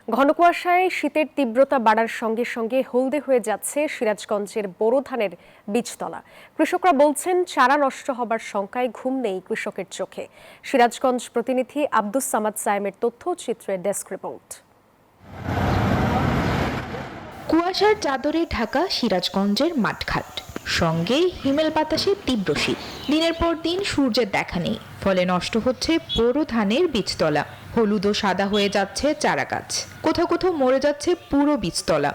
ঘন কুয়াশায় শীতের তীব্রতা বাড়ার সঙ্গে সঙ্গে হলদে হয়ে যাচ্ছে সিরাজগঞ্জের বোরো ধানের বীজতলা। কৃষকরা বলছেন চারা নষ্ট হবার শঙ্কায় ঘুম নেই কৃষকের চোখে। সিরাজগঞ্জ প্রতিনিধি আব্দুস সামাদ সায়েমের তথ্যচিত্রে ডেস্ক রিপোর্ট। কুয়াশার চাদরে ঢাকা সিরাজগঞ্জের মাঠঘাট, সঙ্গে হিমেল বাতাসে তীব্র শীত। দিনের পর দিন সূর্যের দেখা নেই, ফলে নষ্ট হচ্ছে বোরো ধানের বীজতলা। হলুদ ও সাদা হয়ে যাচ্ছে চারা গাছ, কোথাও কোথাও মরে যাচ্ছে পুরো বীজতলা।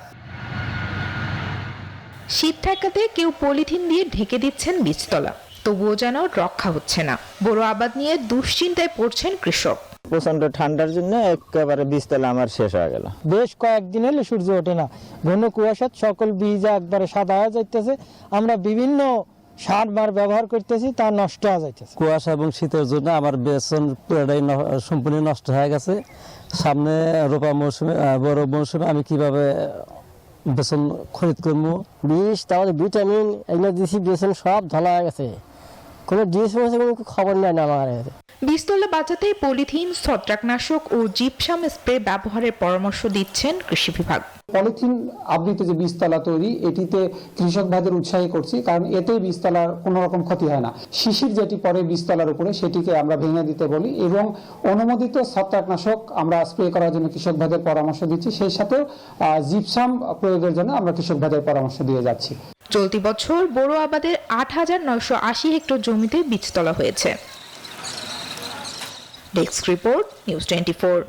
শীত ঠেকাতে কেউ পলিথিন দিয়ে ঢেকে দিচ্ছেন বীজতলা, তবুও যেন রক্ষা হচ্ছে না। বোরো আবাদ নিয়ে দুশ্চিন্তায় পড়ছেন কৃষক। প্রচন্ড ঠান্ডার জন্য একেবারে বীজতলা আমার শেষ হয়ে গেল। বেশ কয়েকদিন হলে সূর্য ওঠে না, ঘন কুয়াশার সকল বীজ একবারে সাদা হয়ে যাইতেছে। আমরা বিভিন্ন সার ব্যবহার করতেছি, তা নষ্ট হয়ে যাইতেছে। কুয়াশা এবং শীতের জন্য আমার বেসন পুরোটাই সম্পূর্ণ নষ্ট হয়ে গেছে। সামনে রোপা মৌসুমে, বড় মৌসুমে আমি কিভাবে বেসন খরিদ করবো? বিষ, তারপরে ভিটামিন এগুলো দিয়েছি, বেসন সব ধলা হয়ে গেছে। কোনো ডিস কোনো খবর নেই না আমার। বীজতলা বাঁচাতে পলিথিন, ছত্রাকনাশক ও জিপসাম স্প্রে ব্যবহারের পরামর্শ দিচ্ছেন কৃষি বিভাগ। পলিথিন আবৃত যে বীজতলা তৈরি, এটিতে কৃষক ভাইদের উৎসাহী করছি, কারণ এতে বীজতলার কোনো রকম ক্ষতি হয় না। শিশির যেটি পরে বীজতলার উপরে, সেটিকে আমরা ভেঙে দিতে বলি এবং অনুমোদিত ছত্রাকনাশক আমরা স্প্রে করার জন্য কৃষক ভাইদের পরামর্শ দিচ্ছি। সেই সাথে জিপসাম প্রয়োগের জন্য আমরা কৃষক ভাইদের পরামর্শ দিয়ে যাচ্ছি। চলতি বছর বোরো আবাদের ৮,৯৮০ হেক্টর জমিতে বীজতলা হয়েছে। Desk report, news 24।